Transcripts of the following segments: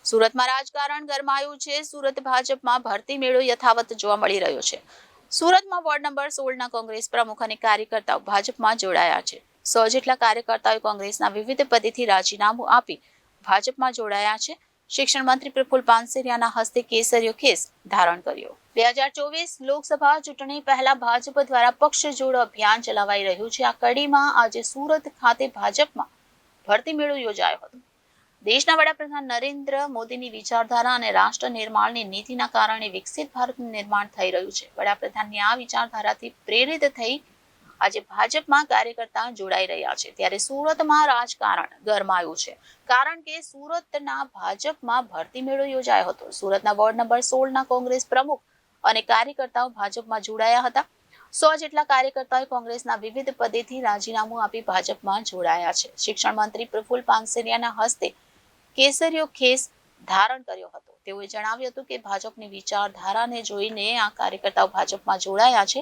સુરતમાં રાજકારણ ગરમાયું છે। સુરત ભાજપમાં ભરતી મેળો યથાવત જોવા મળી રહ્યો છે। સુરતમાં વોર્ડ નંબર 16ના કોંગ્રેસ પ્રમુખ અને કાર્યકર્તાઓ ભાજપમાં જોડાયા છે। 100 જેટલા કાર્યકર્તાઓએ કોંગ્રેસના વિવિધ પદેથી રાજીનામું આપી ભાજપમાં જોડાયા છે। શિક્ષણ મંત્રી પ્રફુલ પાનસેરિયાના હસ્તે કેસરીયો ખેસ ધારણ કર્યો। 2024 લોકસભા ચૂંટણી પહેલા ભાજપ દ્વારા પક્ષ જોડ અભિયાન ચલાવાઈ રહ્યું છે। આ કડીમાં આજે સુરત ખાતે ભાજપમાં ભરતી મેળો યોજાયો હતો। દેશના વડાપ્રધાન નરેન્દ્ર મોદીની વિચારધારા અને રાષ્ટ્ર નિર્માણની નીતિના કારણે વિકસિત ભારતનું નિર્માણ થઈ રહ્યું છે। વડાપ્રધાનની આ વિચારધારાથી પ્રેરિત થઈ આજે ભાજપમાં કાર્યકર્તા જોડાઈ રહ્યા છે। ત્યારે સુરતમાં રાજકારણ ગરમાયું છે, કારણ કે સુરતના ભાજપમાં ભરતી મેળો યોજાયો હતો। સુરતના વોર્ડ નંબર 16ના કોંગ્રેસ પ્રમુખ અને કાર્યકર્તાઓ ભાજપમાં જોડાયા હતા। 100 જેટલા કાર્યકર્તાઓએ કોંગ્રેસના વિવિધ પદેથી રાજીનામું આપી ભાજપમાં જોડાયા છે। શિક્ષણ મંત્રી પ્રફુલ પાનસેરિયાના હસ્તે કેસરીયો ખેસ ધારણ કર્યો હતો। તેઓએ જણાવ્યું હતું કે ભાજપની વિચારધારાને જોઈને આ કાર્યકર્તાઓ ભાજપમાં જોડાયા છે।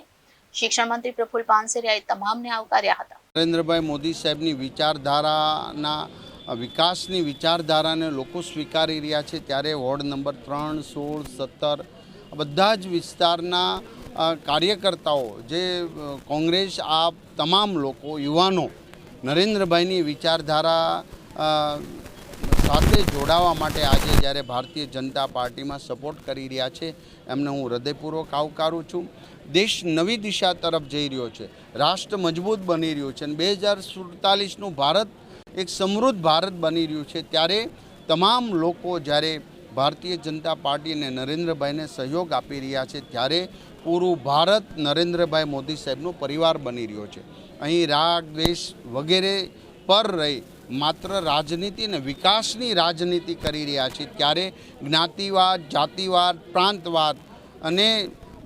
શિક્ષણ મંત્રી પ્રફુલ પાનસેરિયાએ તમામને આવકાર્યા હતા। નરેન્દ્રભાઈ મોદી સાહેબની વિચારધારાના વિકાસની વિચારધારાને લોકો સ્વીકારી રહ્યા છે। ત્યારે વોર્ડ નંબર 3, 16, 17 બધા જ વિસ્તારના કાર્યકર્તાઓ જે કોંગ્રેસ આ તમામ લોકો યુવાનો નરેન્દ્રભાઈની વિચારધારા સાથે જોડાવા માટે આજે જ્યારે ભારતીય જનતા પાર્ટીમાં સપોર્ટ કરી રહ્યા છે એમને હું હૃદયપૂર્વક આવકારું છું। દેશ નવી દિશા તરફ જઈ રહ્યો છે, રાષ્ટ્ર મજબૂત બની રહ્યું છે અને 2047નું ભારત એક સમૃદ્ધ ભારત બની રહ્યું છે। ત્યારે તમામ લોકો જ્યારે ભારતીય જનતા પાર્ટી અને નરેન્દ્રભાઈને સહયોગ આપી રહ્યા છે ત્યારે પૂરું ભારત નરેન્દ્રભાઈ મોદી સાહેબનો પરિવાર બની રહ્યો છે। અહીં રાગ દ્વેષ વગેરે પર રહી માત્ર રાજનીતિ અને વિકાસની રાજનીતિ કરી રહ્યા છે। ત્યારે જ્ઞાતિવાદ, જાતિવાદ, પ્રાંતવાદ અને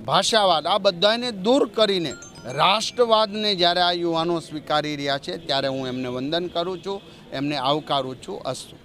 ભાષાવાદ આ બધાને દૂર કરીને રાષ્ટ્રવાદને જ્યારે આ યુવાનો સ્વીકારી રહ્યા છે ત્યારે હું એમને વંદન કરું છું, એમને આવકારું છું। અસ્તુ।